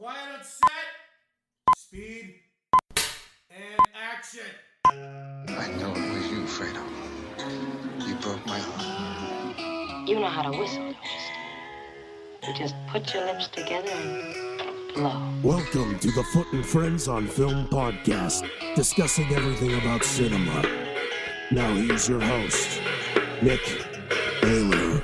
Quiet on set. Speed and action. I know it was you, Fredo. You broke my heart. You know how to whistle, don't you? You just put your lips together and blow. Welcome to the Foot and Friends on Film podcast, discussing everything about cinema. Now here's your host, Nick Baylor.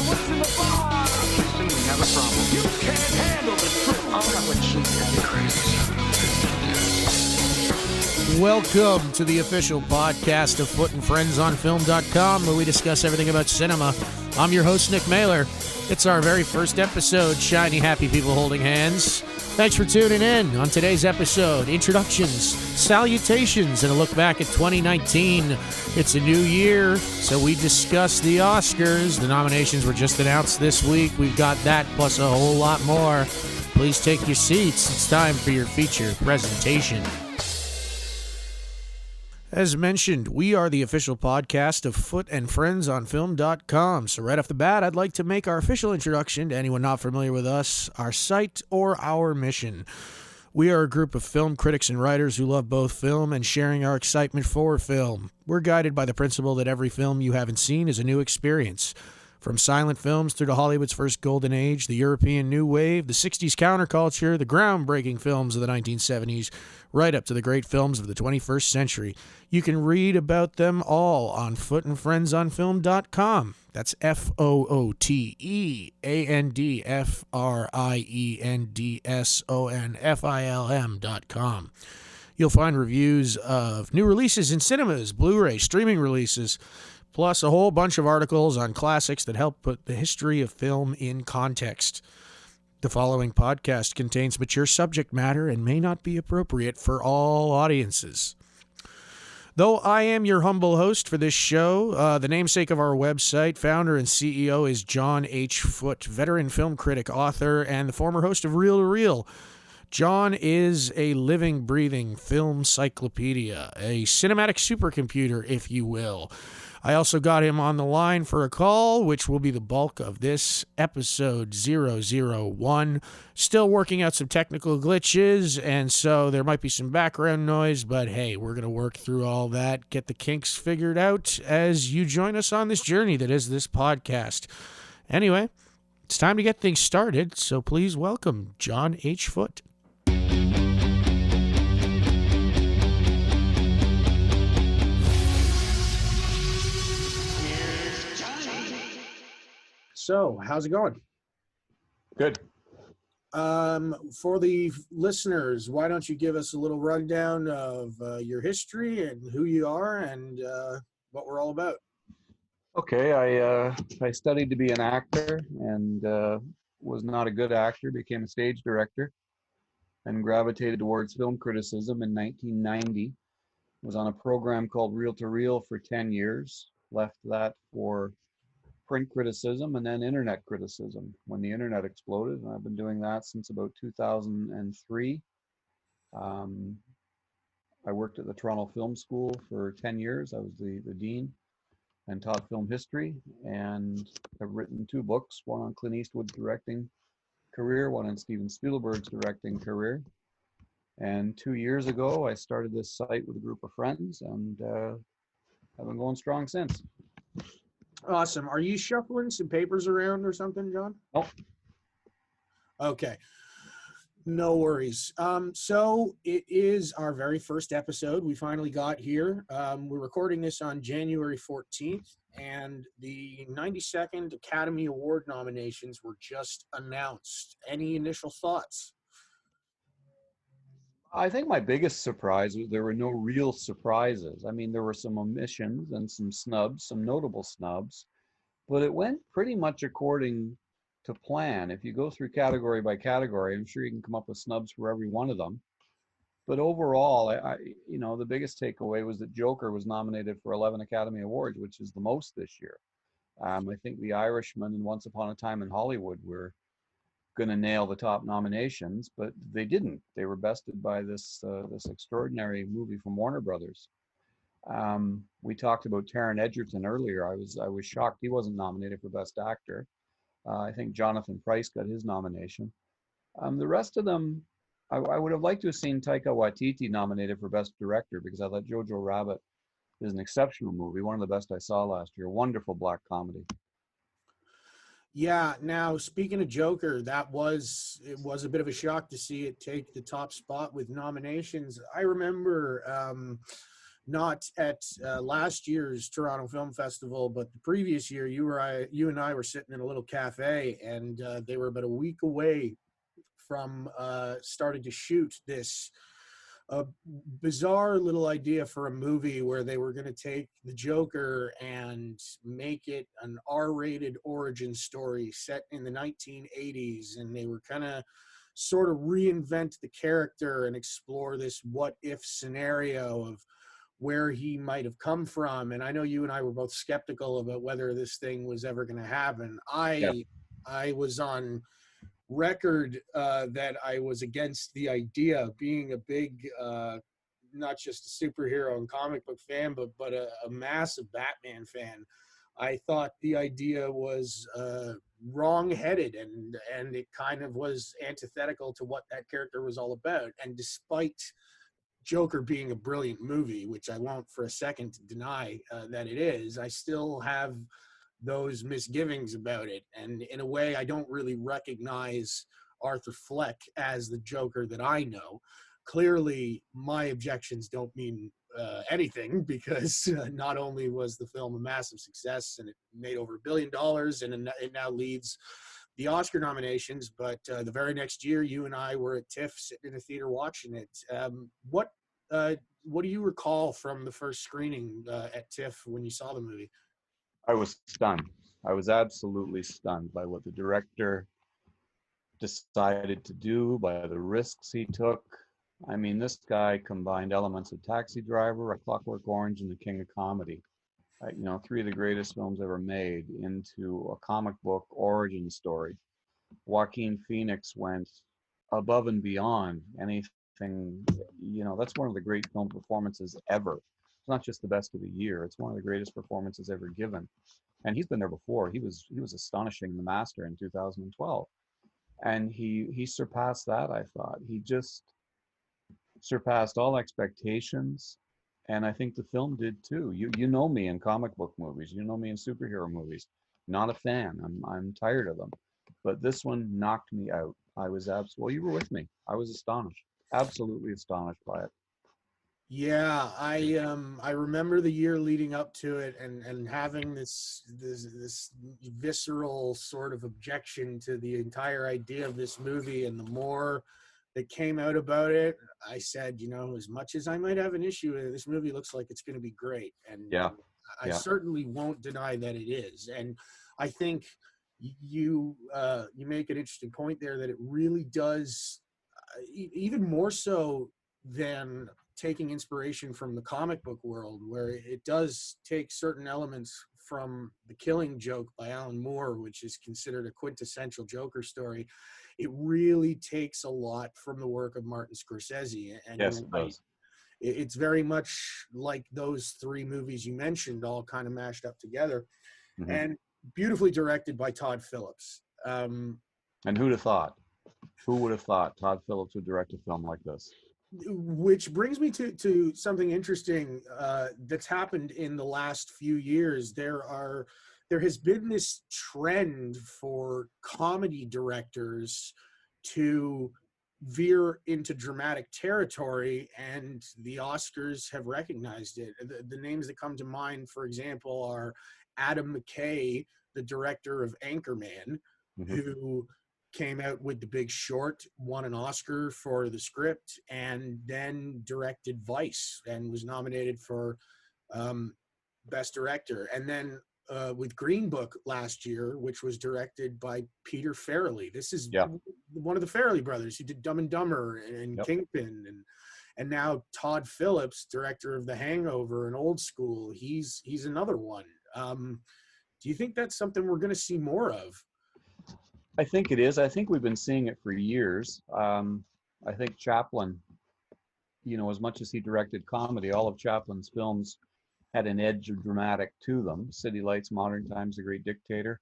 What's in the bar? Houston, we have a problem. You can't handle the truth. Oh, that would keep you crazy. Welcome to the official podcast of Foot and Friends on Film.com, where we discuss everything about cinema. I'm your host, Nick Mailer. It's our very first episode, shiny, happy people holding hands. Thanks for tuning in. On today's episode, introductions, salutations, and a look back at 2019. It's a new year, so we discuss the Oscars. The nominations were just announced this week. We've got that plus a whole lot more. Please take your seats. It's time for your feature presentation. As mentioned, we are the official podcast of Foot and Friends on Film.com. So right off the bat, I'd like to make our official introduction to anyone not familiar with us, our site, or our mission. We are a group of film critics and writers who love both film and sharing our excitement for film. We're guided by the principle that every film you haven't seen is a new experience. From silent films through to Hollywood's first golden age, the European New Wave, the 60s counterculture, the groundbreaking films of the 1970s, right up to the great films of the 21st century. You can read about them all on footandfriendsonfilm.com. That's FOOTEANDFRIENDSONFILM.com. You'll find reviews of new releases in cinemas, Blu-ray, streaming releases, plus a whole bunch of articles on classics that help put the history of film in context. The following podcast contains mature subject matter and may not be appropriate for all audiences. Though I am your humble host for this show, the namesake of our website, founder and CEO, is John H. Foote, veteran film critic, author, and the former host of Reel to Reel. John is a living, breathing film cyclopedia, a cinematic supercomputer, if you will. I also got him on the line for a call, which will be the bulk of this episode 001. Still working out some technical glitches, and so there might be some background noise, but hey, we're going to work through all that, get the kinks figured out as you join us on this journey that is this podcast. Anyway, it's time to get things started, so please welcome John H. Foote. So, how's it going? Good. For the listeners, why don't you give us a little rundown of your history and who you are and what we're all about? Okay, I studied to be an actor and was not a good actor, became a stage director and gravitated towards film criticism in 1990. Was on a program called Reel to Reel for 10 years, left that for print criticism and then internet criticism when the internet exploded, and I've been doing that since about 2003. I worked at the Toronto Film School for 10 years. I was the dean and taught film history, and I've written 2 books, one on Clint Eastwood's directing career, one on Steven Spielberg's directing career. And 2 years ago, I started this site with a group of friends, and I've been going strong since. Awesome. Are you shuffling some papers around or something, John? Oh. Okay. No worries. So it is our very first episode. We finally got here. We're recording this on January 14th, and the 92nd Academy Award nominations were just announced. Any initial thoughts? I think my biggest surprise was there were no real surprises. I mean, there were some omissions and some snubs, some notable snubs, but it went pretty much according to plan. If you go through category by category, I'm sure you can come up with snubs for every one of them. But overall, the biggest takeaway was that Joker was nominated for 11 Academy Awards, which is the most this year. I think The Irishman and Once Upon a Time in Hollywood were going to nail the top nominations, but they didn't. They were bested by this extraordinary movie from Warner Brothers. We talked about Taron Egerton earlier. I was shocked he wasn't nominated for Best Actor. I think Jonathan Pryce got his nomination. The rest of them, I would have liked to have seen Taika Waititi nominated for Best Director because I thought Jojo Rabbit is an exceptional movie, one of the best I saw last year. Wonderful black comedy. Yeah. Now, speaking of Joker, it was a bit of a shock to see it take the top spot with nominations. I remember not at last year's Toronto Film Festival, but the previous year, you and I were sitting in a little cafe, and they were about a week away from starting to shoot this a bizarre little idea for a movie where they were going to take the Joker and make it an R-rated origin story set in the 1980s, and they were kind of sort of reinvent the character and explore this what if scenario of where he might have come from. And I know you and I were both skeptical about whether this thing was ever going to happen. Yeah. I was on record that I was against the idea, being a big, not just a superhero and comic book fan, but a massive Batman fan. I thought the idea was wrong-headed, and it kind of was antithetical to what that character was all about. And despite Joker being a brilliant movie, which I won't for a second deny that it is, I still have those misgivings about it. And in a way, I don't really recognize Arthur Fleck as the Joker that I know. Clearly, my objections don't mean anything because not only was the film a massive success and it made over $1 billion and it now leads the Oscar nominations, but the very next year, you and I were at TIFF sitting in a theater watching it. What do you recall from the first screening at TIFF when you saw the movie? I was stunned. I was absolutely stunned by what the director decided to do, by the risks he took. I mean, this guy combined elements of Taxi Driver, A Clockwork Orange, and The King of Comedy. Three of the greatest films ever made into a comic book origin story. Joaquin Phoenix went above and beyond anything. That's one of the great film performances ever. It's not just the best of the year. It's one of the greatest performances ever given. And he's been there before. He was astonishing The Master in 2012. And he surpassed that, I thought. He just surpassed all expectations. And I think the film did too. You know me in comic book movies. You know me in superhero movies. Not a fan. I'm tired of them. But this one knocked me out. I was well, you were with me. I was astonished. Absolutely astonished by it. Yeah, I remember the year leading up to it and having this visceral sort of objection to the entire idea of this movie. And the more that came out about it, I said, as much as I might have an issue with it, this movie looks like it's going to be great. And Yeah. I certainly won't deny that it is. And I think you make an interesting point there that it really does, even more so than taking inspiration from the comic book world, where it does take certain elements from The Killing Joke by Alan Moore, which is considered a quintessential Joker story. It really takes a lot from the work of Martin Scorsese. And yes, it does. It's very much like those three movies you mentioned, all kind of mashed up together, Mm-hmm. and beautifully directed by Todd Phillips. And who'd have thought? Who would have thought Todd Phillips would direct a film like this? Which brings me to something interesting that's happened in the last few years. There has been this trend for comedy directors to veer into dramatic territory, and the Oscars have recognized it. The names that come to mind, for example, are Adam McKay, the director of Anchorman, Mm-hmm. who came out with The Big Short, won an Oscar for the script, and then directed Vice and was nominated for Best Director. And then with Green Book last year, which was directed by Peter Farrelly. This is one of the Farrelly brothers who did Dumb and Dumber and Kingpin, and now Todd Phillips, director of The Hangover and Old School. He's another one. Do you think that's something we're going to see more of? I think it is. I think we've been seeing it for years. I think Chaplin, as much as he directed comedy, all of Chaplin's films had an edge of dramatic to them. City Lights, Modern Times, The Great Dictator.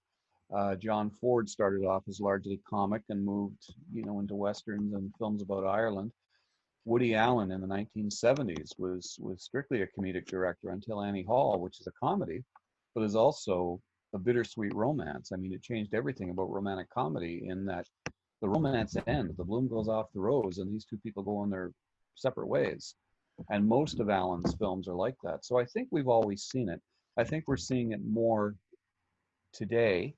John Ford started off as largely comic and moved, into westerns and films about Ireland. Woody Allen in the 1970s was strictly a comedic director until Annie Hall, which is a comedy, but is also a bittersweet romance. I mean, it changed everything about romantic comedy in that the romance ends, the bloom goes off the rose, and these two people go on their separate ways. And most of Allen's films are like that. So I think we've always seen it. I think we're seeing it more today.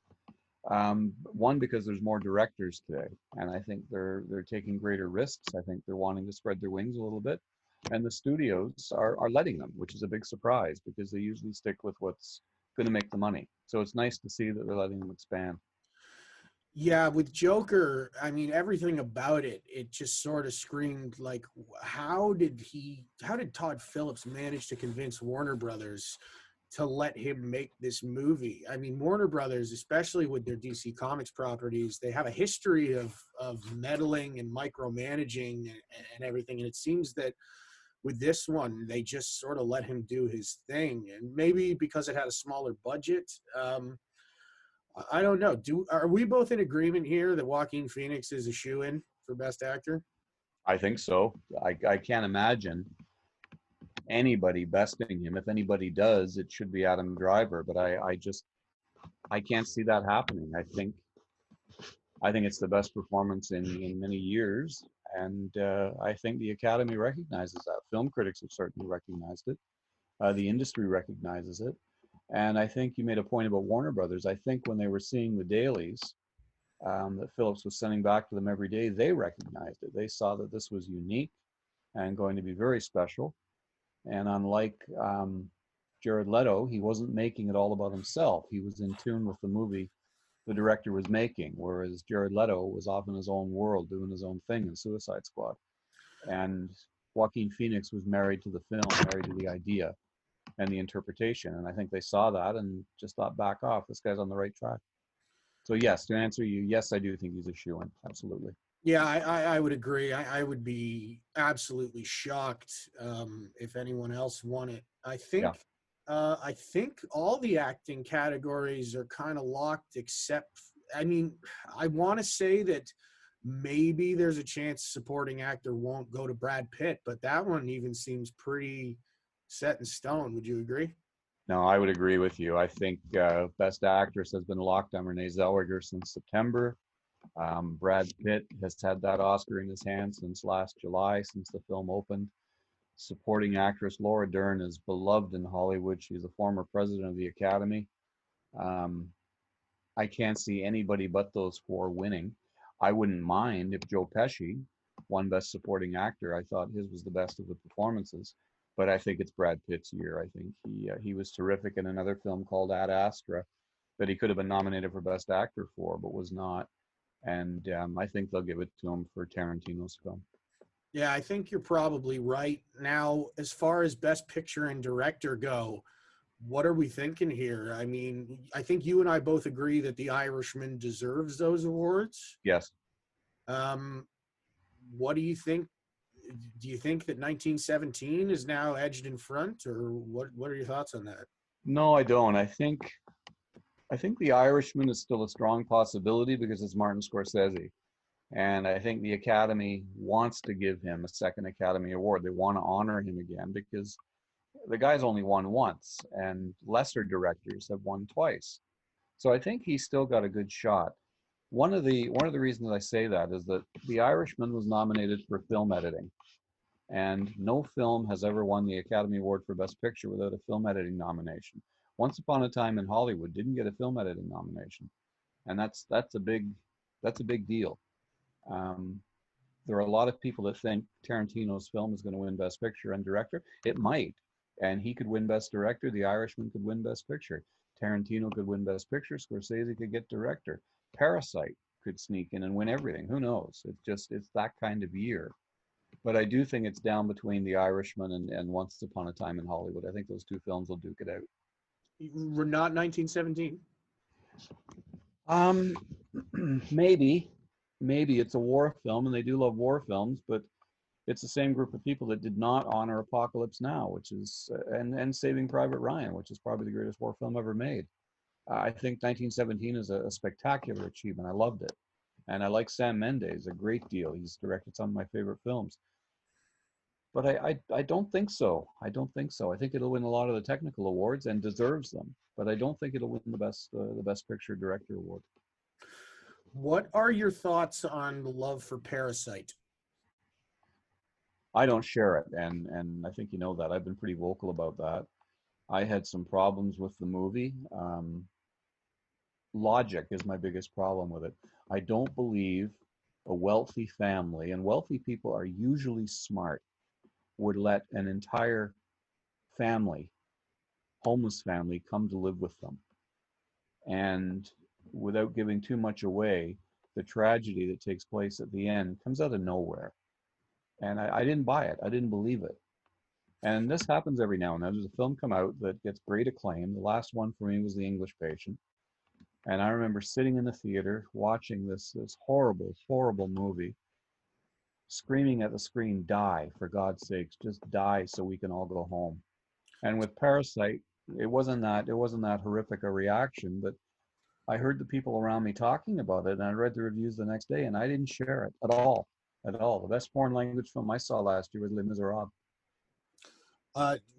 One, because there's more directors today, and I think they're taking greater risks. I think they're wanting to spread their wings a little bit, and the studios are letting them, which is a big surprise because they usually stick with what's going to make the money. So it's nice to see that they're letting them expand. Yeah, with Joker, I mean, everything about it, it just sort of screamed like, how did Todd Phillips manage to convince Warner Brothers to let him make this movie? I mean, Warner Brothers, especially with their DC Comics properties, they have a history of meddling and micromanaging and everything. And it seems that with this one, they just sort of let him do his thing. And maybe because it had a smaller budget, I don't know. Are we both in agreement here that Joaquin Phoenix is a shoo-in for Best Actor? I think so. I can't imagine anybody besting him. If anybody does, it should be Adam Driver. But I can't see that happening. I think it's the best performance in many years, and I think the Academy recognizes that. Film critics have certainly recognized it. The industry recognizes it, and I think you made a point about Warner Brothers. I think when they were seeing the dailies that Phillips was sending back to them every day, they recognized it. They saw that this was unique and going to be very special. And unlike Jared Leto, he wasn't making it all about himself. He was in tune with the movie the director was making, whereas Jared Leto was off in his own world doing his own thing in Suicide Squad. And Joaquin Phoenix was married to the film, married to the idea and the interpretation. And I think they saw that and just thought, back off. This guy's on the right track. So yes, to answer you, yes, I do think he's a shoo-in. Absolutely. Yeah, I would agree. I would be absolutely shocked if anyone else won it. Yeah. I think all the acting categories are kind of locked, except, I mean, I want to say that maybe there's a chance supporting actor won't go to Brad Pitt, but that one even seems pretty set in stone. Would you agree? No, I would agree with you. I think Best Actress has been locked on Renee Zellweger since September. Brad Pitt has had that Oscar in his hand since last July, since the film opened. Supporting actress Laura Dern is beloved in Hollywood. She's a former president of the Academy. Um, I can't see anybody but those four winning. I wouldn't mind if Joe Pesci won Best Supporting Actor. I thought his was the best of the performances, but I think it's Brad Pitt's year. I think he was terrific in another film called Ad Astra that he could have been nominated for Best Actor for, but was not. And I think they'll give it to him for Tarantino's film. Yeah, I think you're probably right. Now, as far as Best Picture and Director go, what are we thinking here? I mean, I think you and I both agree that The Irishman deserves those awards. Yes. Um, what do you think? Do you think that 1917 is now edged in front, or what are your thoughts on that? No, I don't. I think The Irishman is still a strong possibility because it's Martin Scorsese. And I think the Academy wants to give him a second Academy Award. They want to honor him again because the guy's only won once and lesser directors have won twice. So I think he's still got a good shot. One of the reasons I say that is that The Irishman was nominated for film editing. And no film has ever won the Academy Award for Best Picture without a film editing nomination. Once Upon a Time in Hollywood didn't get a film editing nomination, and that's a big deal. Um, there are a lot of people that think Tarantino's film is going to win Best Picture and Director. It might, and he could win Best Director. The Irishman could win Best Picture. Tarantino could win Best Picture. Scorsese could get Director. Parasite could sneak in and win everything. Who knows? It's that kind of year. But I do think it's down between The Irishman and Once Upon a Time in Hollywood. I think those two films will duke it out. We're not 1917. Maybe it's a war film, and they do love war films, but it's the same group of people that did not honor Apocalypse Now, which is and Saving Private Ryan, which is probably the greatest war film ever made. I think 1917 is a spectacular achievement. I loved it. And I like Sam Mendes a great deal. He's directed some of my favorite films. But I don't think so. I don't think so. I think it'll win a lot of the technical awards and deserves them. But I don't think it'll win the best picture director award. What are your thoughts on the love for Parasite? I don't share it, and I think you know that. I've been pretty vocal about that. I had some problems with the movie. Logic is my biggest problem with it. I don't believe a wealthy family, and wealthy people are usually smart, would let an entire family, homeless family, come to live with them. And without giving too much away, the tragedy that takes place at the end comes out of nowhere. And I didn't buy it. I didn't believe it. And this happens every now and then. There's a film come out that gets great acclaim. The last one for me was The English Patient. And I remember sitting in the theater watching this horrible, horrible movie, screaming at the screen, die, for God's sakes, just die so we can all go home. And with Parasite, it wasn't that horrific a reaction, but I heard the people around me talking about it, and I read the reviews the next day, and I didn't share it at all. At all. The best foreign language film I saw last year was Les Miserables.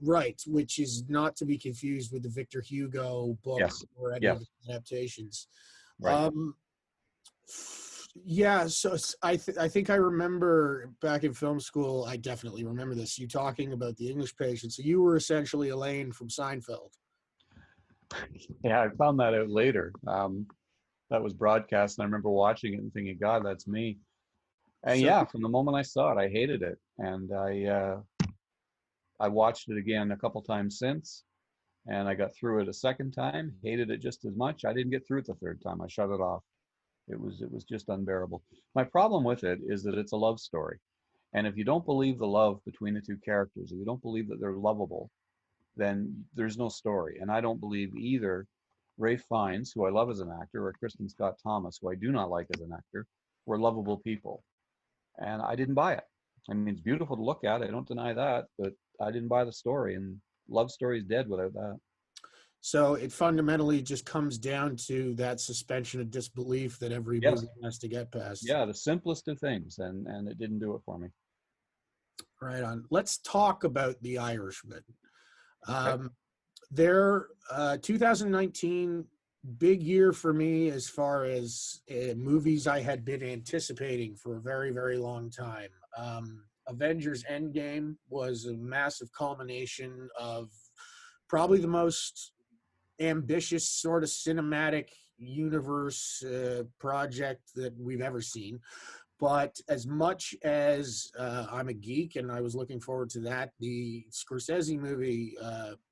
Right, which is not to be confused with the Victor Hugo book Yes. or any of Yes. the adaptations. Right. Yeah, so I think I remember back in film school, I definitely remember this, you talking about The English Patient. So you were essentially Elaine from Seinfeld. Yeah, I found that out later. That was broadcast, and I remember watching it and thinking, God, that's me. And So yeah, from the moment I saw it, I hated it, and I watched it again a couple times since, and I got through it a second time, hated it just as much. I didn't get through it the third time. I shut it off. It was just unbearable. My problem with it is that it's a love story, and if you don't believe the love between the two characters, if you don't believe that they're lovable, then there's no story. And I don't believe either Ralph Fiennes, who I love as an actor, or Kristen Scott Thomas, who I do not like as an actor, were lovable people. And I didn't buy it. I mean, it's beautiful to look at. I don't deny that, but I didn't buy the story. And love story is dead without that. so it fundamentally just comes down to that suspension of disbelief that every Yes. movie has to get past. Yeah, the simplest of things, and it didn't do it for me. Right on. Let's talk about The Irishman. Okay. Their 2019 big year for me as far as movies I had been anticipating for a very, very long time. Avengers Endgame was a massive culmination of probably the most ambitious sort of cinematic universe project that we've ever seen. But as much as I'm a geek and I was looking forward to that, the Scorsese movie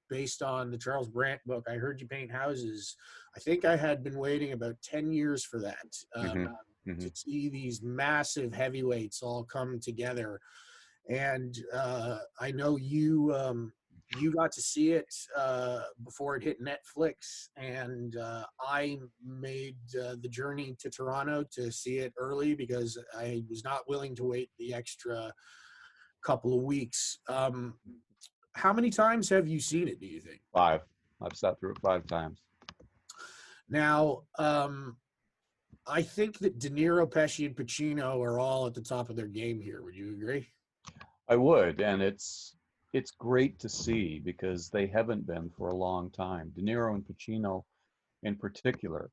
based on the Charles Brandt book, I Heard You Paint Houses, I think I had been waiting about 10 years for that to see these massive heavyweights all come together. And I know you got to see it before it hit Netflix, and I made the journey to Toronto to see it early because I was not willing to wait the extra couple of weeks. How many times have you seen it, do you think? 5. I've sat through it 5 times. Now, I think that De Niro, Pesci, and Pacino are all at the top of their game here. Would you agree? I would, and it's great to see because they haven't been for a long time. De Niro and Pacino, in particular,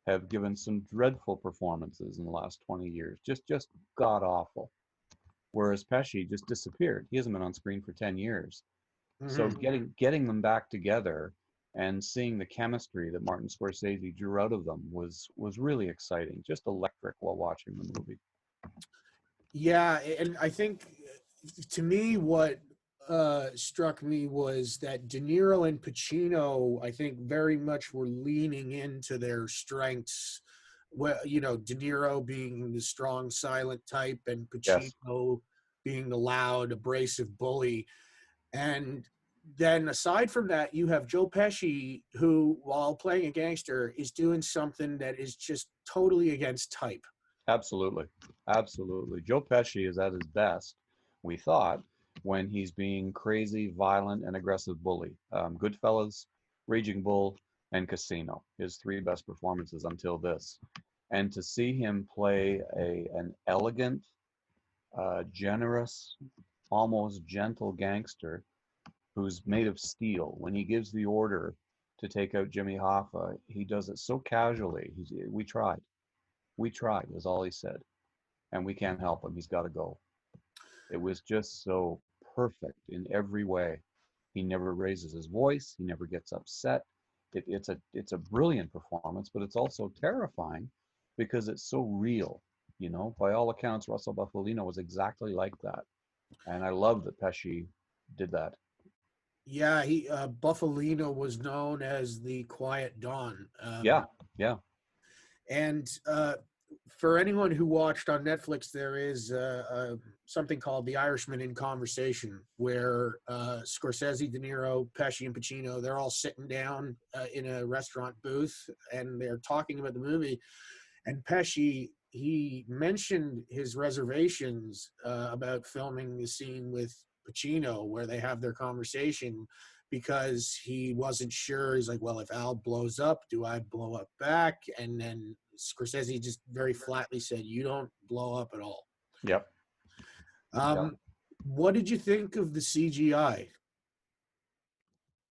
have given some dreadful performances in the last 20 years, just god awful. Whereas Pesci just disappeared. He hasn't been on screen for 10 years. So getting them back together and seeing the chemistry that Martin Scorsese drew out of them was really exciting, just electric while watching the movie. Yeah, and I think to me what struck me was that De Niro and Pacino, I think, very much were leaning into their strengths. Well, De Niro being the strong, silent type, and Yes, Pacino being the loud, abrasive bully. And then aside from that, you have Joe Pesci, who, while playing a gangster, is doing something that is just totally against type. absolutely. Absolutely. Joe Pesci is at his best, we thought, when he's being crazy, violent, and aggressive bully. Goodfellas, Raging Bull, and Casino, his three best performances until this. And to see him play an elegant, generous, almost gentle gangster who's made of steel. When he gives the order to take out Jimmy Hoffa, he does it so casually. We tried, is all he said. And we can't help him. He's got to go. It was just so perfect in every way. He never raises his voice. He never gets upset. It's a brilliant performance, but it's also terrifying because it's so real. You know, by all accounts, Russell Bufalino was exactly like that, and I love that Pesci did that. Yeah, he Buffalino was known as the Quiet Dawn. Yeah, yeah, And for anyone who watched on Netflix, there is something called The Irishman in Conversation, where Scorsese, De Niro, Pesci, and Pacino, they're all sitting down in a restaurant booth, and they're talking about the movie. And Pesci, he mentioned his reservations about filming the scene with Pacino, where they have their conversation, because he wasn't sure. He's like, well, if Al blows up, do I blow up back? And then Scorsese just very flatly said, you don't blow up at all. yep. Um, what did you think of the CGI?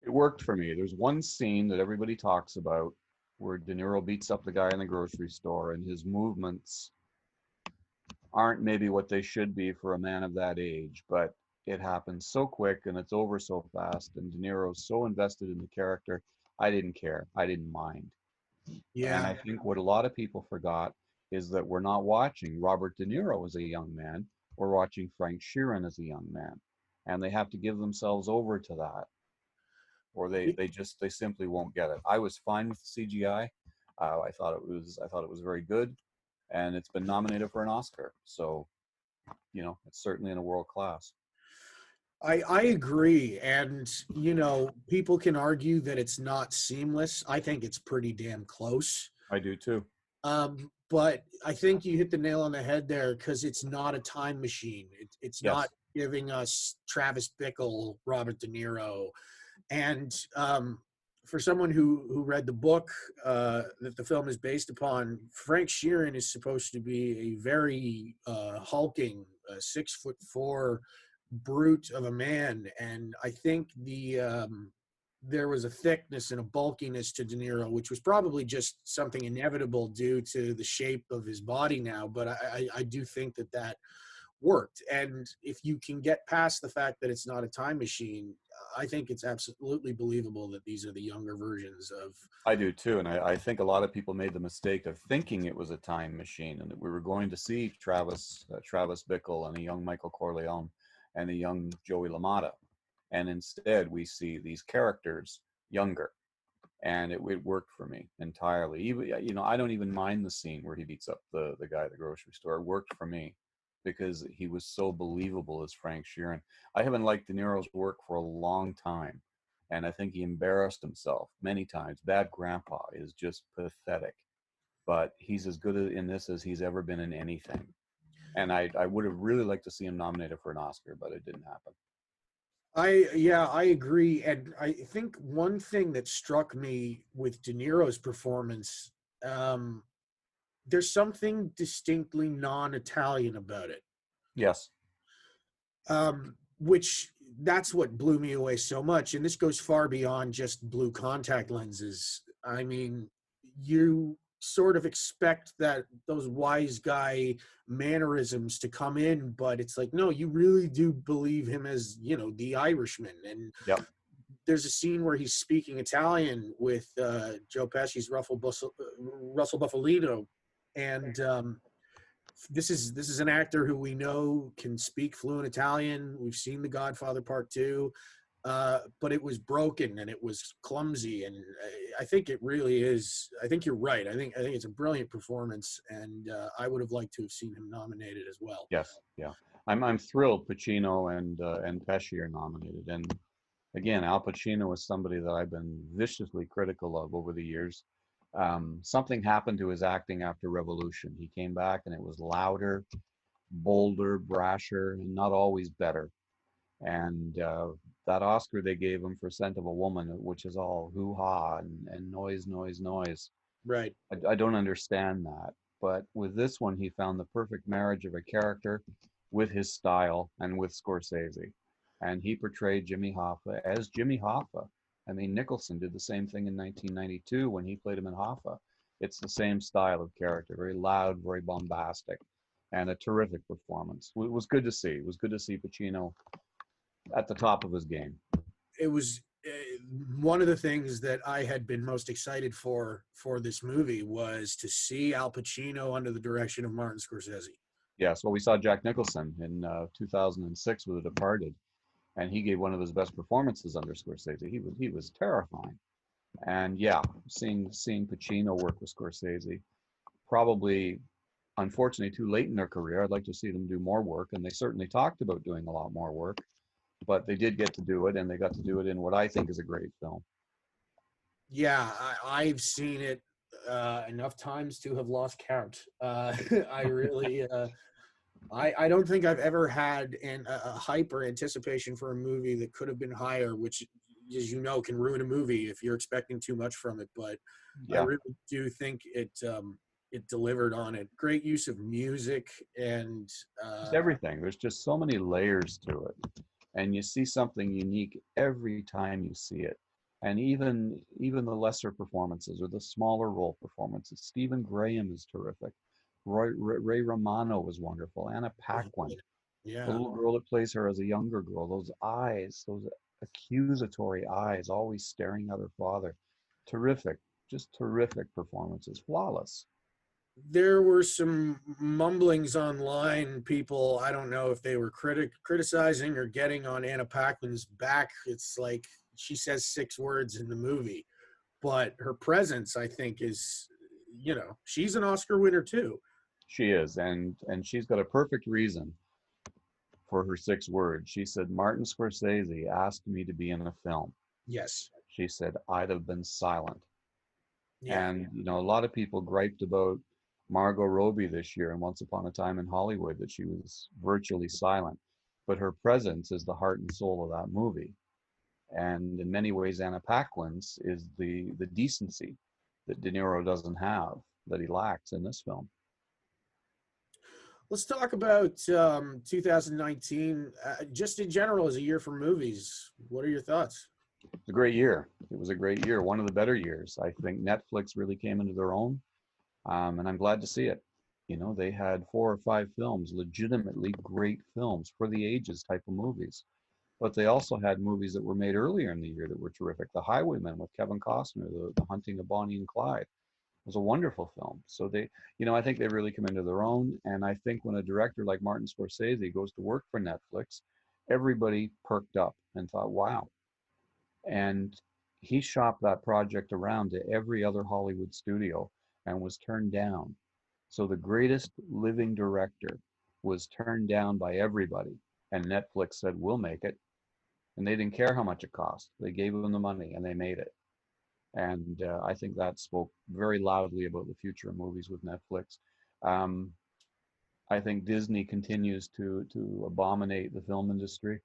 It worked for me. There's one scene that everybody talks about where De Niro beats up the guy in the grocery store, and his movements aren't maybe what they should be for a man of that age, but it happens so quick and it's over so fast, and De Niro's so invested in the character. I didn't care. I didn't mind. And I think what a lot of people forgot is that we're not watching Robert De Niro as a young man. We're watching Frank Sheeran as a young man. And they have to give themselves over to that, or they simply won't get it. I was fine with the CGI. I thought it was very good, and it's been nominated for an Oscar. So, you know, it's certainly in a world class. I agree. And, you know, people can argue that it's not seamless. I think it's pretty damn close. I do too. But I think you hit the nail on the head there, because it's not a time machine. It's Yes. not giving us Travis Bickle, Robert De Niro. And for someone who read the book that the film is based upon, Frank Sheeran is supposed to be a very hulking, 6'4" brute of a man. And I think there was a thickness and a bulkiness to De Niro, which was probably just something inevitable due to the shape of his body now. But I do think that worked. And if you can get past the fact that it's not a time machine, I think it's absolutely believable that these are the younger versions of. I do too. And I think a lot of people made the mistake of thinking it was a time machine and that we were going to see Travis Bickle and a young Michael Corleone and a young Joey LaMotta. And instead we see these characters younger. And it worked for me entirely. Even, you know, I don't even mind the scene where he beats up the guy at the grocery store. It worked for me because he was so believable as Frank Sheeran. I haven't liked De Niro's work for a long time, and I think he embarrassed himself many times. Bad Grandpa is just pathetic, but he's as good in this as he's ever been in anything. And I would have really liked to see him nominated for an Oscar, but it didn't happen. I agree. And I think one thing that struck me with De Niro's performance, there's something distinctly non-Italian about it. Yes. Which that's what blew me away so much. And this goes far beyond just blue contact lenses. I mean, you sort of expect that those wise guy mannerisms to come in, but it's like, no, you really do believe him as, you know, the Irishman. And Yep. there's a scene where he's speaking Italian with Joe Pesci's Russell Bufalino, and this is an actor who we know can speak fluent Italian. We've seen The Godfather Part 2, but it was broken and it was clumsy. And I think it really is. I think you're right. I think it's a brilliant performance, and I would have liked to have seen him nominated as well. Yes. Yeah. I'm thrilled Pacino and Pesci are nominated. And again, Al Pacino is somebody that I've been viciously critical of over the years. Something happened to his acting after Revolution. He came back and it was louder, bolder, brasher, and not always better. And that Oscar they gave him for Scent of a Woman, which is all hoo-ha and noise, noise, noise. Right. I don't understand that. But with this one, he found the perfect marriage of a character with his style and with Scorsese. And he portrayed Jimmy Hoffa as Jimmy Hoffa. I mean, Nicholson did the same thing in 1992 when he played him in Hoffa. It's the same style of character, very loud, very bombastic, and a terrific performance. It was good to see. It was good to see Pacino at the top of his game. It was one of the things that I had been most excited for this movie was to see Al Pacino under the direction of Martin Scorsese. Yes, well, we saw Jack Nicholson in 2006 with The Departed, and he gave one of his best performances under Scorsese. He was terrifying, and yeah, seeing Pacino work with Scorsese, probably unfortunately too late in their career. I'd like to see them do more work, and they certainly talked about doing a lot more work, but they did get to do it, and they got to do it in what I think is a great film. Yeah, I've seen it enough times to have lost count. I really, I don't think I've ever had a hype or anticipation for a movie that could have been higher, which, as you know, can ruin a movie if you're expecting too much from it. But I Yeah, really do think it delivered on it. Great use of music and just everything. There's just so many layers to it, and you see something unique every time you see it. And even the lesser performances or the smaller role performances. Stephen Graham is terrific. Ray Romano was wonderful. Anna Paquin, yeah. the little girl that plays her as a younger girl, those eyes, those accusatory eyes, always staring at her father. Terrific, just terrific performances, flawless. There were some mumblings online. People, I don't know if they were criticizing or getting on Anna Paquin's back. It's like she says 6 words in the movie, but her presence, I think, is, she's an Oscar winner too. She is, and she's got a perfect reason for her 6 words. She said, Martin Scorsese asked me to be in a film. Yes. She said, I'd have been silent. Yeah. And, a lot of people griped about Margot Robbie this year and Once Upon a Time in Hollywood that she was virtually silent. But her presence is the heart and soul of that movie. And in many ways, Anna Paquin's is the decency that De Niro doesn't have, that he lacks in this film. Let's talk about 2019, just in general as a year for movies. What are your thoughts? It's a great year. It was a great year, one of the better years. I think Netflix really came into their own, and I'm glad to see it. They had 4 or 5 films, legitimately great films for the ages type of movies. But they also had movies that were made earlier in the year that were terrific. The Highwaymen with Kevin Costner, the Hunting of Bonnie and Clyde, was a wonderful film. So they, I think they really come into their own. And I think when a director like Martin Scorsese goes to work for Netflix, everybody perked up and thought, wow. And he shopped that project around to every other Hollywood studio and was turned down. So the greatest living director was turned down by everybody. And Netflix said, we'll make it. And they didn't care how much it cost. They gave them the money and they made it. And I think that spoke very loudly about the future of movies with Netflix. I think Disney continues to abominate the film industry.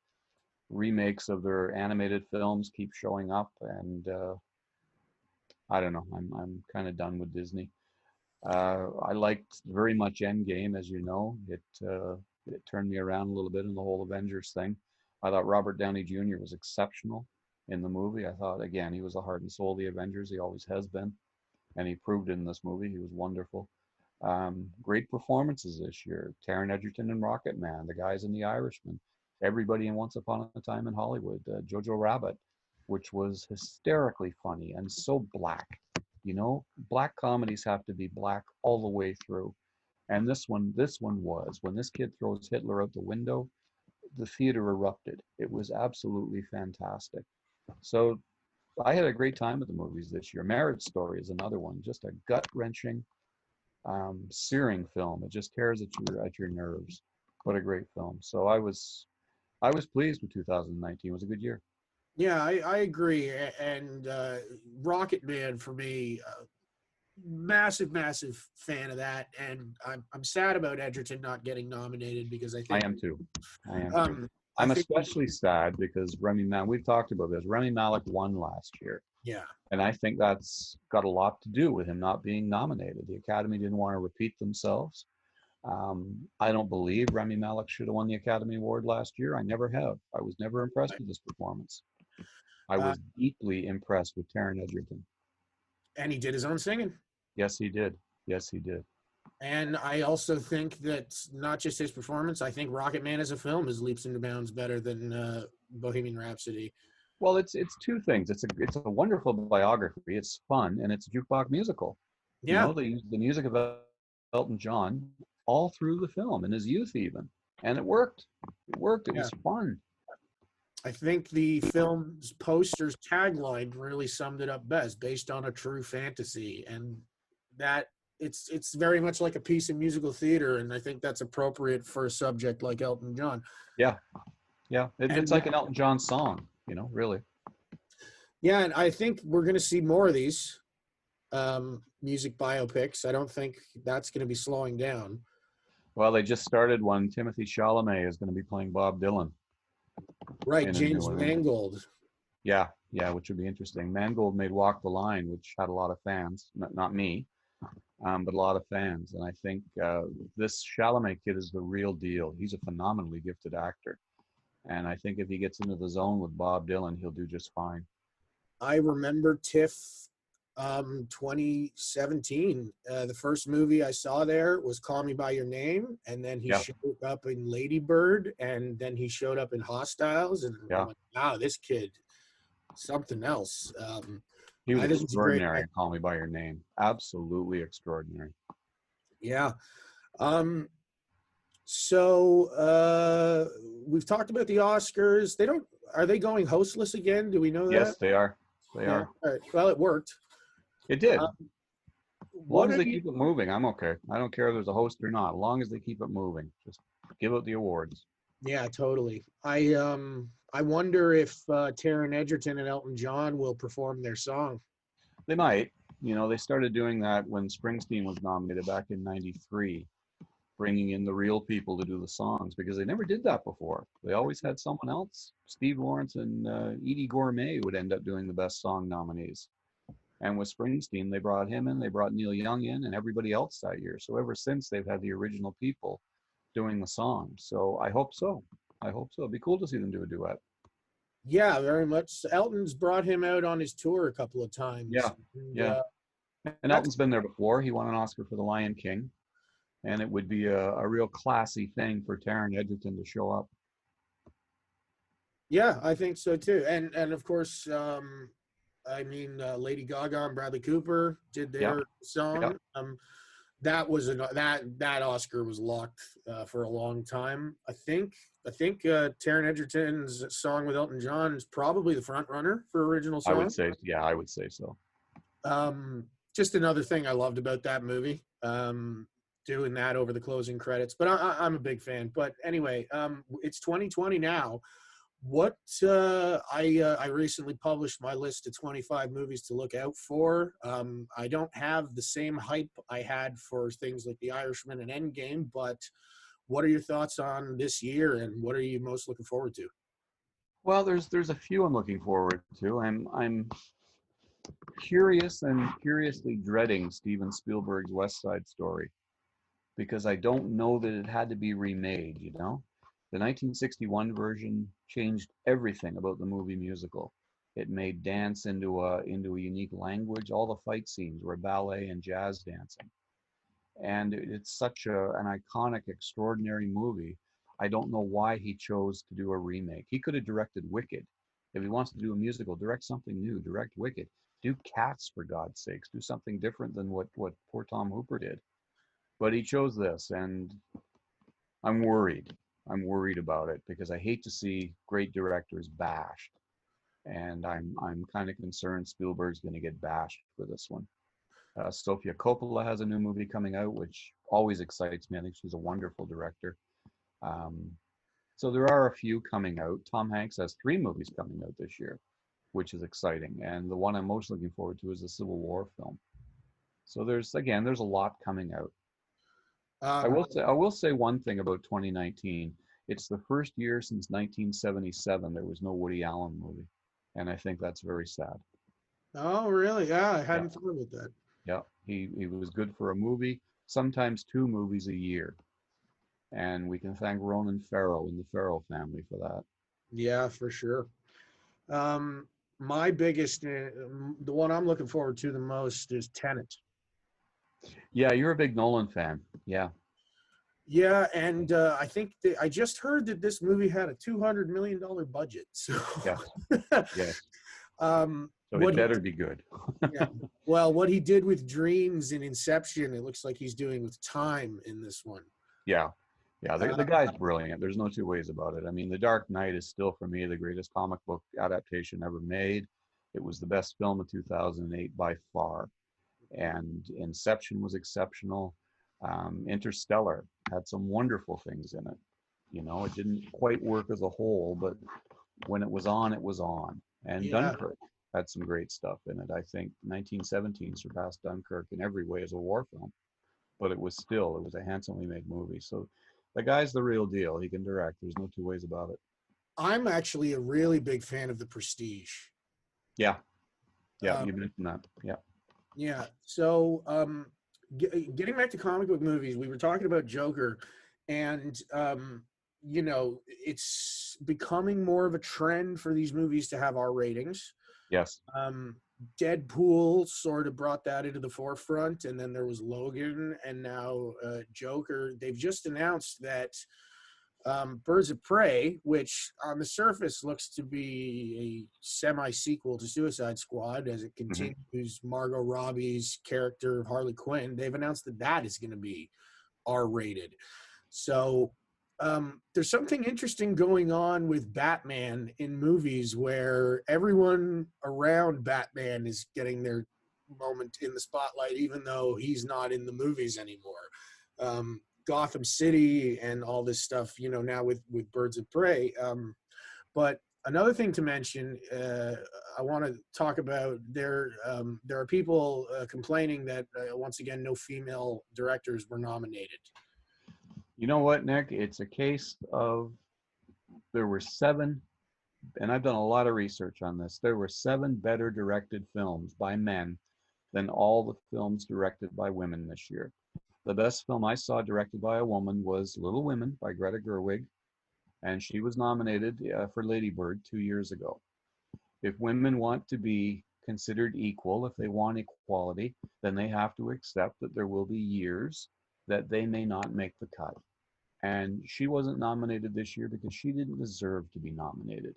Remakes of their animated films keep showing up, and I don't know. I'm kind of done with Disney. I liked very much Endgame, as you know. It turned me around a little bit in the whole Avengers thing. I thought Robert Downey Jr. was exceptional in the movie. I thought, again, he was the heart and soul of the Avengers. He always has been, and he proved it in this movie. He was wonderful. Great performances this year. Taron Egerton in Rocket Man, the guys in The Irishman, everybody in Once Upon a Time in Hollywood, Jojo Rabbit, which was hysterically funny and so black. Black comedies have to be black all the way through. And this one was. When this kid throws Hitler out the window, the theater erupted. It was absolutely fantastic. So I had a great time at the movies this year. Marriage Story is another one, just a gut-wrenching, searing film. It just tears at your nerves. What a great film. So I was pleased with 2019. It was a good year. Yeah, I agree. And Rocket Man, for me, massive fan of that. And I'm sad about Edgerton not getting nominated because I I think am too. I I'm think, especially sad because we've talked about this. Remy Malek won last year. yeah, And I think that's got a lot to do with him not being nominated. The Academy didn't want to repeat themselves. I don't believe Remy Malek should have won the Academy Award last year. I never have. I was never impressed with his performance. I uh, was deeply impressed with Taron Egerton. and he did his own singing. Yes, he did. Yes, he did. And I also think that not just his performance, I think Rocket Man as a film is leaps and bounds better than Bohemian Rhapsody. Well, it's two things. It's a wonderful biography. It's fun, and it's a jukebox musical. You Yeah, know, they used the music of Elton John all through the film in his youth, even, and it worked. It worked. It yeah. was fun. I think the film's poster's tagline really summed it up best, based on a true fantasy, and that it's very much like a piece of musical theater, and I think that's appropriate for a subject like Elton John. Yeah, yeah. It's And like an Elton John song. You know, really. yeah, and I think we're going to see more of these music biopics. I don't think that's going to be slowing down. Well, they just started one. Timothy Chalamet is going to be playing Bob Dylan Right, in a new James one. Mangold. Yeah, yeah, which would be interesting. Mangold made Walk the Line, which had a lot of fans. Not me, but a lot of fans. And I think this Chalamet kid is the real deal. He's a phenomenally gifted actor. And I think if he gets into the zone with Bob Dylan, he'll do just fine. I remember TIFF 2017. The first movie I saw there was Call Me by Your Name, and then he Yeah. showed up in Lady Bird, and then he showed up in Hostiles, and Yeah. I'm like, wow, this kid, something else. He was I think he's a great extraordinary in actor. Call Me by Your Name. Absolutely extraordinary. Yeah. So we've talked about the Oscars. Are they going hostless again? Do we know that? Yes, they are. They Yeah. are. All right. Well, it worked. It did. Um, As what long as are they you, keep it moving, I'm okay. I don't care if there's a host or not. As long as they keep it moving, just give out the awards. Yeah, totally. I wonder if Taron Egerton and Elton John will perform their song. They might. You know, they started doing that when Springsteen was nominated back in '93, bringing in the real people to do the songs because they never did that before. They always had someone else. Steve Lawrence and Edie Gourmet would end up doing the best song nominees. And with Springsteen, they brought him in, they brought Neil Young in, and everybody else that year. So ever since, they've had the original people doing the songs. So I hope so. I hope so. It'd be cool to see them do a duet. Yeah, very much. Elton's brought him out on his tour a couple of times. Yeah, And, yeah. And Elton's been there before. He won an Oscar for The Lion King. And it would be a real classy thing for Taron Egerton to show up. Yeah, I think so too. And of course, Lady Gaga and Bradley Cooper did their song. Yeah. That was that Oscar was locked for a long time. I think Taron Egerton's song with Elton John is probably the front runner for original song. I would say so. Just another thing I loved about that movie. Doing that over the closing credits, but I'm a big fan. But anyway, it's 2020 now. What I recently published my list of 25 movies to look out for. I don't have the same hype I had for things like The Irishman and Endgame, but what are your thoughts on this year, and what are you most looking forward to? Well, there's a few I'm looking forward to. I'm curious and curiously dreading Steven Spielberg's West Side Story because I don't know that it had to be remade, you know? The 1961 version changed everything about the movie musical. It made dance into a unique language. All the fight scenes were ballet and jazz dancing. And it's such an iconic, extraordinary movie. I don't know why he chose to do a remake. He could have directed Wicked. If he wants to do a musical, direct something new, direct Wicked. Do Cats, for God's sakes. Do something different than what poor Tom Hooper did. But he chose this, and I'm worried. I'm worried about it because I hate to see great directors bashed. And I'm kind of concerned Spielberg's going to get bashed for this one. Sofia Coppola has a new movie coming out, which always excites me. I think she's a wonderful director. So there are a few coming out. Tom Hanks has 3 movies coming out this year, which is exciting. And the one I'm most looking forward to is the Civil War film. So there's a lot coming out. I will say one thing about 2019. It's the first year since 1977 there was no Woody Allen movie, and I think that's very sad. Oh, really? Yeah, I Yeah, hadn't thought about that. yeah. He was good for a movie, sometimes two movies a year, and we can thank Ronan Farrow and the Farrow family for that. Yeah, for sure. My biggest, the one I'm looking forward to the most is Tenet. Yeah, you're a big Nolan fan. Yeah, Yeah, and I think I just heard that this movie had a $200 million budget. So, yes, yes. So it what he better be good. yeah, well, what he did with Dreams and Inception, it looks like he's doing with Time in this one. Yeah, yeah. The guy's brilliant. There's no two ways about it. I mean, The Dark Knight is still for me the greatest comic book adaptation ever made. It was the best film of 2008 by far, and Inception was exceptional. Interstellar had some wonderful things in it. You know, it didn't quite work as a whole, but when it was on, it was on. And Yeah, Dunkirk had some great stuff in it. I think 1917 surpassed Dunkirk in every way as a war film, but it was a handsomely made movie. So the guy's the real deal. He can direct. There's no two ways about it. I'm actually a really big fan of The Prestige. Yeah. Yeah. Um, You mentioned that. Yeah. Yeah. So, getting back to comic book movies, we were talking about Joker, and it's becoming more of a trend for these movies to have R ratings. Yes. Deadpool sort of brought that into the forefront, and then there was Logan, and now Joker. They've just announced that Birds of Prey, which on the surface looks to be a semi-sequel to Suicide Squad as it Mhm. continues Margot Robbie's character of Harley Quinn. They've announced that that is going to be R-rated. So there's something interesting going on with Batman in movies where everyone around Batman is getting their moment in the spotlight, even though he's not in the movies anymore. Gotham City and all this stuff, now with Birds of Prey. But another thing to mention, I want to talk about there are people complaining that once again no female directors were nominated. You know what, Nick? It's a case of there were 7, and I've done a lot of research on this. There were 7 better directed films by men than all the films directed by women this year. The best film I saw directed by a woman was Little Women by Greta Gerwig, and she was nominated for Lady Bird 2 years ago. If women want to be considered equal, if they want equality, then they have to accept that there will be years that they may not make the cut. And she wasn't nominated this year because she didn't deserve to be nominated.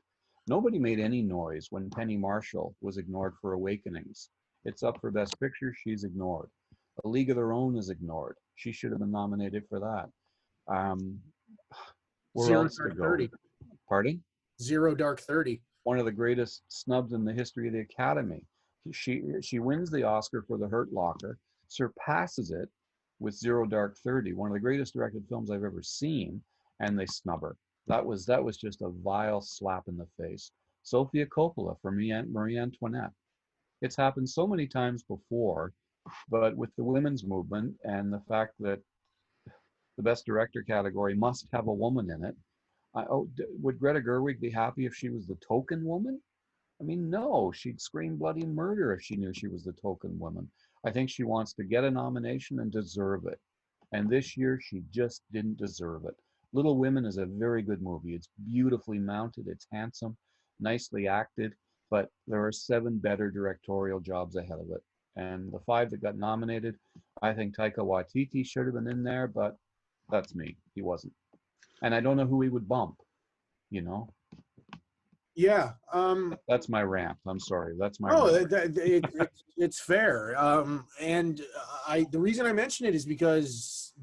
Nobody made any noise when Penny Marshall was ignored for Awakenings. It's up for Best Picture, she's ignored. A League of Their Own is ignored. She should have been nominated for that. Where Zero else to Dark go? 30. Pardon? Zero Dark 30. One of the greatest snubs in the history of the Academy. She wins the Oscar for The Hurt Locker, surpasses it with Zero Dark 30, one of the greatest directed films I've ever seen, and they snub her. That was just a vile slap in the face. Sofia Coppola for Marie Antoinette. It's happened so many times before, but with the women's movement and the fact that the Best Director category must have a woman in it, would Greta Gerwig be happy if she was the token woman? I mean, no, she'd scream bloody murder if she knew she was the token woman. I think she wants to get a nomination and deserve it. And this year, she just didn't deserve it. Little Women is a very good movie. It's beautifully mounted, it's handsome, nicely acted, but there are 7 better directorial jobs ahead of it. And the 5 that got nominated, I think Taika Waititi should have been in there, but that's me. He wasn't. And I don't know who he would bump, you know? Yeah. That's my rant. I'm sorry. That's my Oh, rant. it's fair. And the reason I mention it is because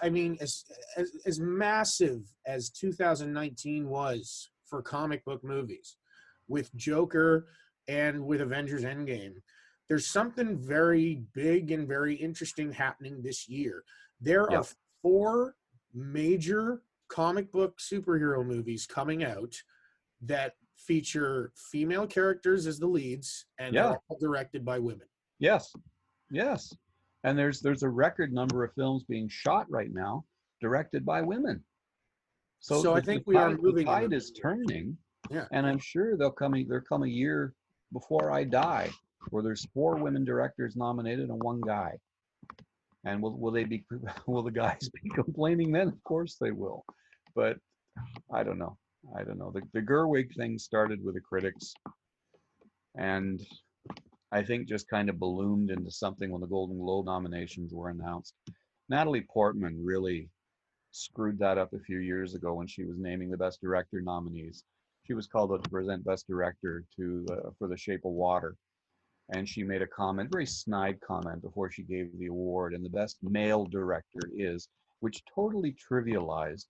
as massive as 2019 was for comic book movies, with Joker and with Avengers Endgame, there's something very big and very interesting happening this year. There are 4 major comic book superhero movies coming out that feature female characters as the leads, and they're all directed by women. Yes. And there's a record number of films being shot right now directed by women. So So I think we are the moving in tide the is turning, yeah. and I'm sure there'll come a year before I die where there's 4 women directors nominated and 1 guy. And will they be will the guys be complaining then? Of course they will. But I don't know. I don't know. The Gerwig thing started with the critics, and I think just kind of ballooned into something when the Golden Globe nominations were announced. Natalie Portman really screwed that up a few years ago when she was naming the Best Director nominees. She was called out to present Best Director for The Shape of Water, and she made a comment, very snide comment, before she gave the award. And the Best Male Director is, which totally trivialized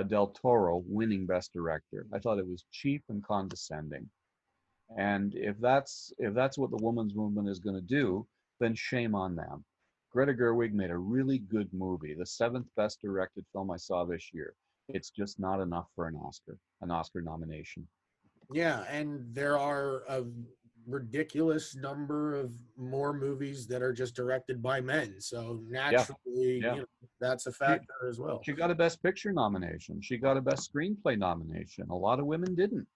Del Toro winning Best Director. I thought it was cheap and condescending. And if that's what the women's movement is going to do, then shame on them. Greta Gerwig made a really good movie, the 7th best directed film I saw this year. It's just not enough for an Oscar nomination. Yeah, and there are a ridiculous number of more movies that are just directed by men. So Yeah, naturally, yeah. that's a She, factor as well. she got a Best Picture nomination. She got a Best Screenplay nomination. A lot of women didn't.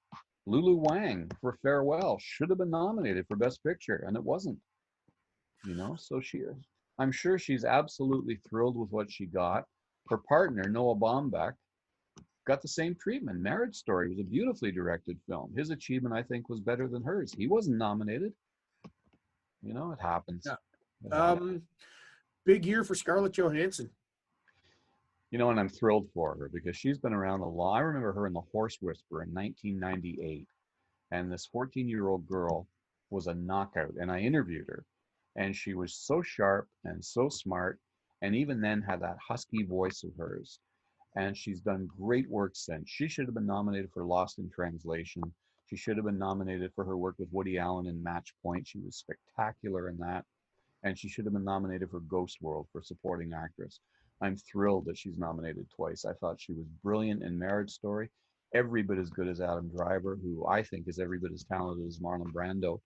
Lulu Wang for Farewell should have been nominated for Best Picture, and it wasn't. So I'm sure she's absolutely thrilled with what she got. Her partner, Noah Baumbach, got the same treatment. Marriage Story was a beautifully directed film. His achievement, I think, was better than hers. He wasn't nominated. It happens. Yeah. It happens. Big year for Scarlett Johansson. And I'm thrilled for her because she's been around a lot. I remember her in The Horse Whisperer in 1998, and this 14-year-old girl was a knockout, and I interviewed her, and she was so sharp and so smart, and even then had that husky voice of hers. And she's done great work since. She should have been nominated for Lost in Translation. She should have been nominated for her work with Woody Allen in Match Point. She was spectacular in that. And she should have been nominated for Ghost World for supporting actress. I'm thrilled that she's nominated twice. I thought she was brilliant in Marriage Story, every bit as good as Adam Driver, who I think is every bit as talented as Marlon Brando.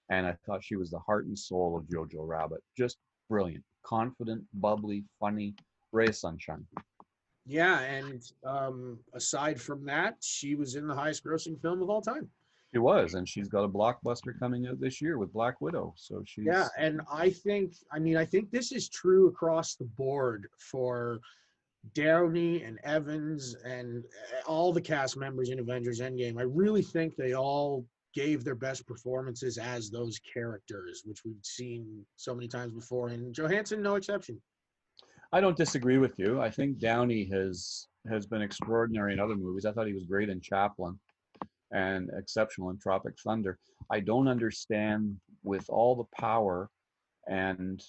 And I thought she was the heart and soul of Jojo Rabbit. Just brilliant, confident, bubbly, funny, ray of sunshine. Yeah, and aside from that, she was in the highest grossing film of all time. She was, and she's got a blockbuster coming out this year with Black Widow. So she's Yeah, and I think this is true across the board for Downey and Evans and all the cast members in Avengers Endgame. I really think they all gave their best performances as those characters, which we've seen so many times before, and Johansson no exception. I don't disagree with you. I think Downey has been extraordinary in other movies. I thought he was great in Chaplin and exceptional in Tropic Thunder. I don't understand, with all the power and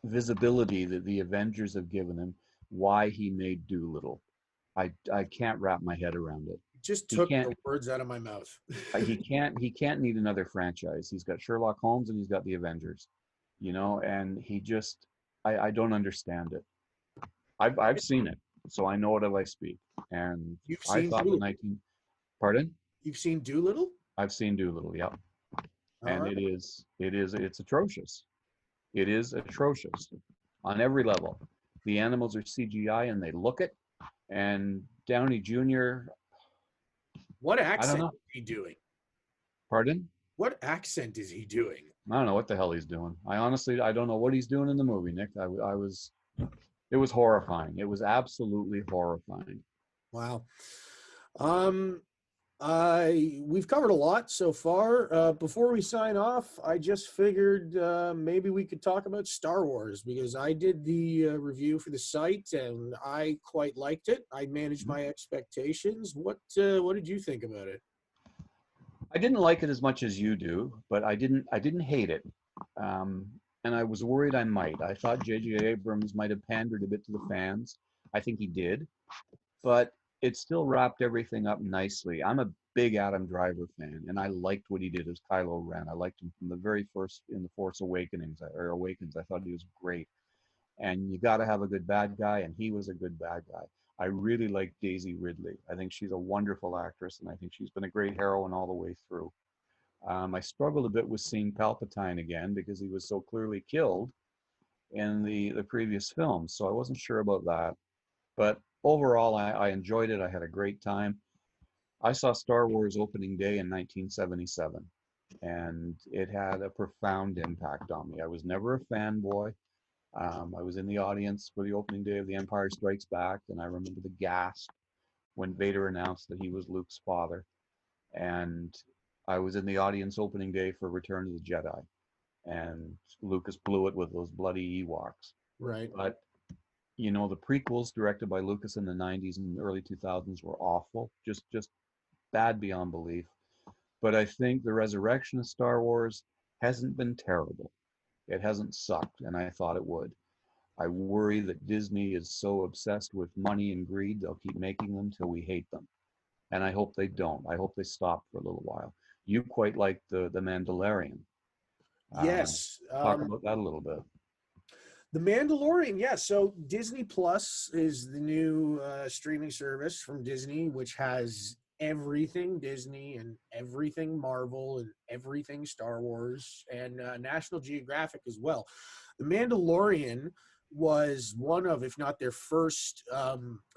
visibility that the Avengers have given him, why he made Doolittle. I can't wrap my head around it. Just He took can't the words out of my mouth. he can't need another franchise. He's got Sherlock Holmes and he's got the Avengers, and he just I don't understand it. I've seen it, so I know what I speak. And You've I seen thought the Doolittle? 19 pardon? You've seen Doolittle? I've seen Doolittle, yeah. And right. it's atrocious. It is atrocious on every level. The animals are CGI and they look it. And Downey Jr., What I don't accent know. is he doing? Pardon? What accent is he doing? I don't know what the hell he's doing. I don't know what he's doing in the movie, Nick. It was horrifying. It was absolutely horrifying. Wow. We've covered a lot so far. Before we sign off, I just figured maybe we could talk about Star Wars, because I did the review for the site and I quite liked it. I managed my expectations. What did you think about it? I didn't like it as much as you do, but I didn't hate it. And I was worried I might. I thought J.J. Abrams might have pandered a bit to the fans. I think he did, but it still wrapped everything up nicely. I'm a big Adam Driver fan, and I liked what he did as Kylo Ren. I liked him from the very first in The Force Awakens. I thought he was great. And you got to have a good bad guy, and he was a good bad guy. I really like Daisy Ridley. I think she's a wonderful actress, and I think she's been a great heroine all the way through. I struggled a bit with seeing Palpatine again because he was so clearly killed in the previous film, so I wasn't sure about that. But overall, I enjoyed it. I had a great time. I saw Star Wars opening day in 1977, and it had a profound impact on me. I was never a fanboy. I was in the audience for the opening day of The Empire Strikes Back, and I remember the gasp when Vader announced that he was Luke's father. And I was in the audience opening day for Return of the Jedi, and Lucas blew it with those bloody Ewoks. Right. But you know, the prequels directed by Lucas in the 90s and early 2000s were awful, just bad beyond belief. But I think the resurrection of Star Wars hasn't been terrible. It hasn't sucked, and I thought it would. I worry that Disney is so obsessed with money and greed, they'll keep making them till we hate them. And I hope they don't. I hope they stop for a little while. You quite like the Mandalorian. Yes. Talk about that a little bit. The Mandalorian, yeah. So Disney Plus is the new streaming service from Disney, which has everything Disney and everything Marvel and everything Star Wars and National Geographic as well. The Mandalorian was one of, if not their first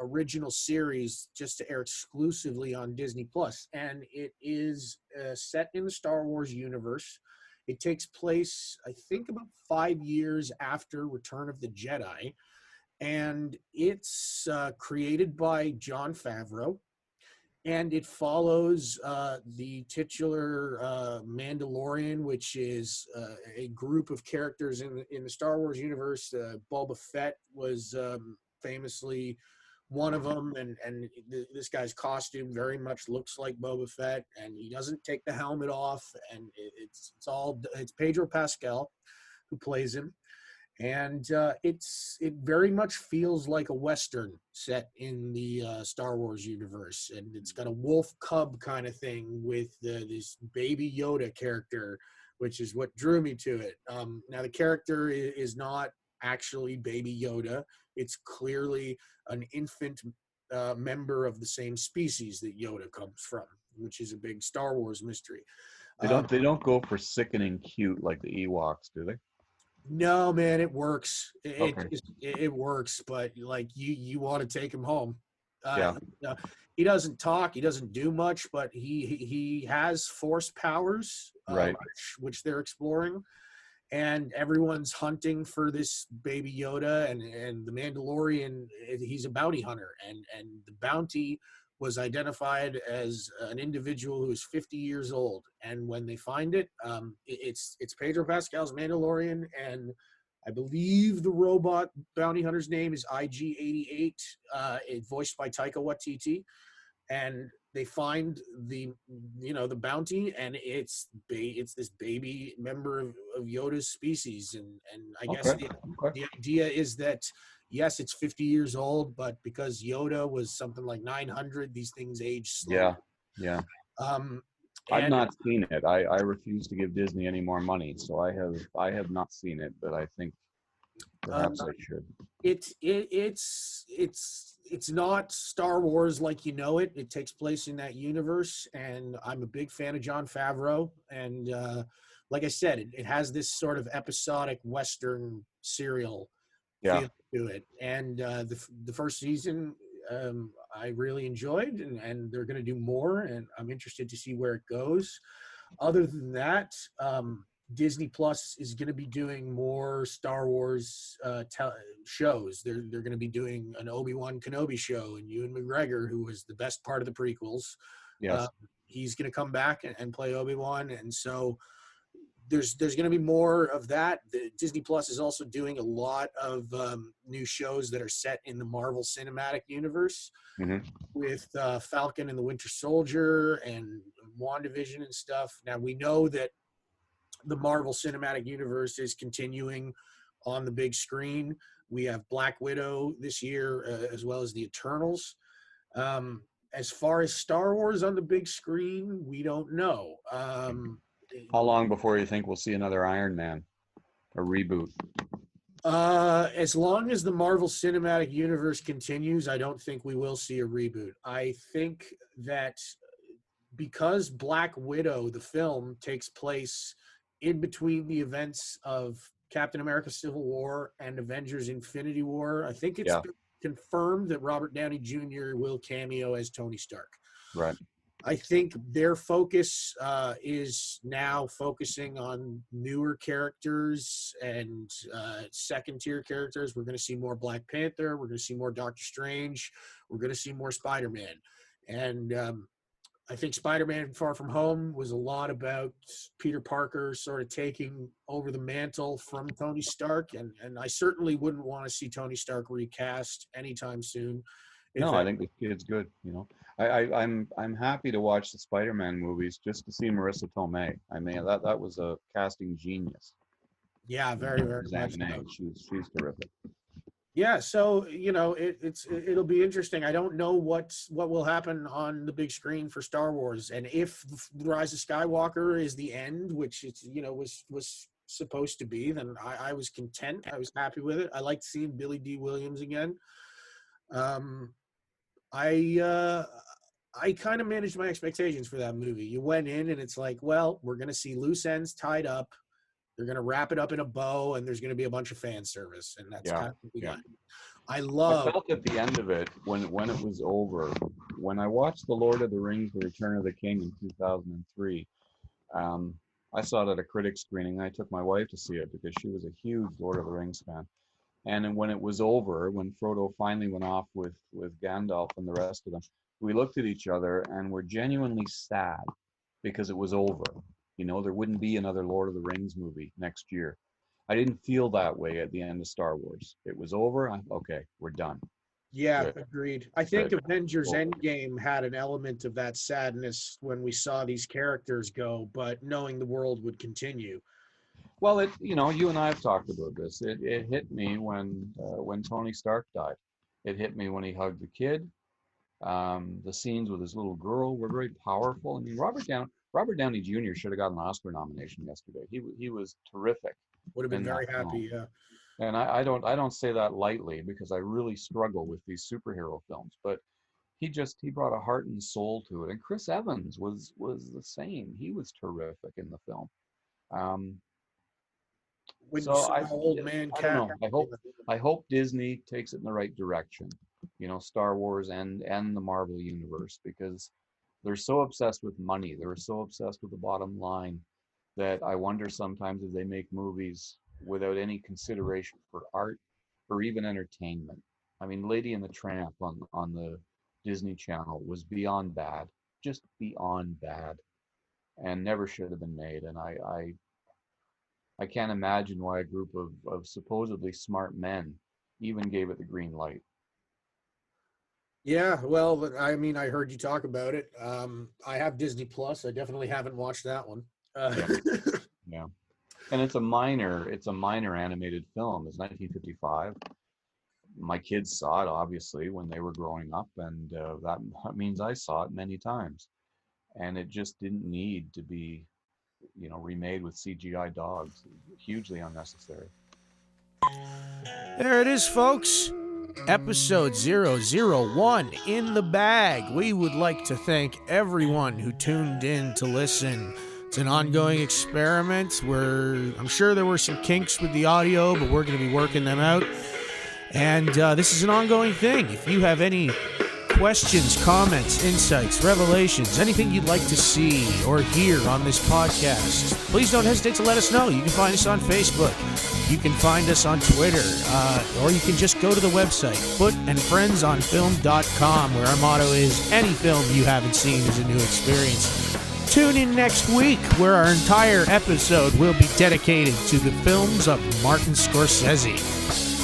original series just to air exclusively on Disney Plus, and it is set in the Star Wars universe. It takes place, I think, about 5 years after Return of the Jedi, and it's created by Jon Favreau, and it follows the titular Mandalorian, which is a group of characters in the Star Wars universe. Boba Fett was famously one of them, and this guy's costume very much looks like Boba Fett, and he doesn't take the helmet off, and it's Pedro Pascal who plays him, and it very much feels like a Western set in the Star Wars universe, and it's got a wolf cub kind of thing with this baby Yoda character, which is what drew me to it. Now the character is not actually baby Yoda. It's clearly an infant member of the same species that Yoda comes from, which is a big Star Wars mystery. They don't go for sickening cute like the Ewoks, do they? No, man, it works. Okay. It works, but like you want to take him home. Yeah. He doesn't talk. He doesn't do much, but he has force powers, Right. which they're exploring, and everyone's hunting for this baby Yoda, and the Mandalorian. He's a bounty hunter, and the bounty was identified as an individual who is 50 years old. And when they find it, it's Pedro Pascal's Mandalorian, and I believe the robot bounty hunter's name is IG-88, voiced by Taika Waititi. And they find the bounty, and it's this baby member of Yoda's species, and I guess Okay. the idea is that yes, it's 50 years old, but because Yoda was something like 900, these things age slowly. Yeah. Um, I've and not seen it. I refuse to give Disney any more money, so I have not seen it, but I think perhaps I should. It's not Star Wars like you know it. It takes place in that universe, and I'm a big fan of Jon Favreau. And like I said, it has this sort of episodic Western serial Yeah. feel to it. And the first season I really enjoyed, and they're going to do more, and I'm interested to see where it goes. Other than that, Disney Plus is going to be doing more Star Wars shows. They're going to be doing an Obi-Wan Kenobi show, and Ewan McGregor, who was the best part of the prequels, Yes. he's going to come back and play Obi-Wan, and so there's going to be more of that. Disney Plus is also doing a lot of new shows that are set in the Marvel Cinematic Universe, with Falcon and the Winter Soldier and WandaVision and stuff. Now we know that the Marvel Cinematic Universe is continuing on the big screen. We have Black Widow this year, as well as the Eternals. As far as Star Wars on the big screen, we don't know. How long before you think we'll see another Iron Man, a reboot? As long as the Marvel Cinematic Universe continues, I don't think we will see a reboot. I think that because Black Widow, the film, takes place in between the events of Captain America Civil War and Avengers Infinity War, I think it's confirmed that Robert Downey Jr. will cameo as Tony Stark. Right. I think their focus is now focusing on newer characters and second-tier characters. We're going to see more Black Panther. We're going to see more Doctor Strange. We're going to see more Spider-Man. And I think Spider-Man Far From Home was a lot about Peter Parker sort of taking over the mantle from Tony Stark. And I certainly wouldn't want to see Tony Stark recast anytime soon. No, I think the kid's good. I'm happy to watch the Spider-Man movies just to see Marissa Tomei. I mean, that was a casting genius. Yeah, very, very much. She's terrific. Yeah, so it'll be interesting. I don't know what will happen on the big screen for Star Wars, and if The Rise of Skywalker is the end, which it's was supposed to be, then I was content. I was happy with it. I liked seeing Billy D. Williams again. I kind of managed my expectations for that movie. You went in and it's like, well, we're going to see loose ends tied up. They're going to wrap it up in a bow, and there's going to be a bunch of fan service, and that's kind of what we got. I felt at the end of it, when it was over, when I watched The Lord of the Rings, The Return of the King in 2003, I saw it at a critics screening. I took my wife to see it because she was a huge Lord of the Rings fan. And when it was over, when Frodo finally went off with Gandalf and the rest of them, we looked at each other and were genuinely sad because it was over. There wouldn't be another Lord of the Rings movie next year. I didn't feel that way at the end of Star Wars. It was over. Okay, we're done. Yeah, Good. Agreed. I think Avengers Endgame had an element of that sadness when we saw these characters go, but knowing the world would continue. Well, you and I have talked about this. It hit me when Tony Stark died. It hit me when he hugged the kid. The scenes with his little girl were very powerful. I mean, Robert Downey Jr. should have gotten an Oscar nomination yesterday. He was terrific. Would have been very happy, yeah. And I don't say that lightly because I really struggle with these superhero films. But he brought a heart and soul to it. And Chris Evans was the same. He was terrific in the film. I don't know. I hope Disney takes it in the right direction. Star Wars and the Marvel universe, because they're so obsessed with money. They're so obsessed with the bottom line that I wonder sometimes if they make movies without any consideration for art or even entertainment. I mean, Lady and the Tramp on the Disney Channel was beyond bad, just beyond bad, and never should have been made. And I can't imagine why a group of supposedly smart men even gave it the green light. Yeah, well, I mean, I heard you talk about it. I have Disney Plus. I definitely haven't watched that one. Yeah. And it's a minor animated film. It's 1955. My kids saw it, obviously, when they were growing up, and that means I saw it many times. And it just didn't need to be, remade with CGI dogs. Hugely unnecessary. There it is, folks. Episode 001 in the bag. We would like to thank everyone who tuned in to listen. It's an ongoing experiment where I'm sure there were some kinks with the audio, but we're going to be working them out. And this is an ongoing thing. If you have any questions, comments, insights, revelations, anything you'd like to see or hear on this podcast, please don't hesitate to let us know. You can find us on Facebook. You can find us on Twitter, or you can just go to the website, footandfriendsonfilm.com, where our motto is, any film you haven't seen is a new experience. Tune in next week, where our entire episode will be dedicated to the films of Martin Scorsese.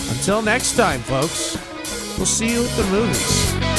Until next time, folks, we'll see you at the movies.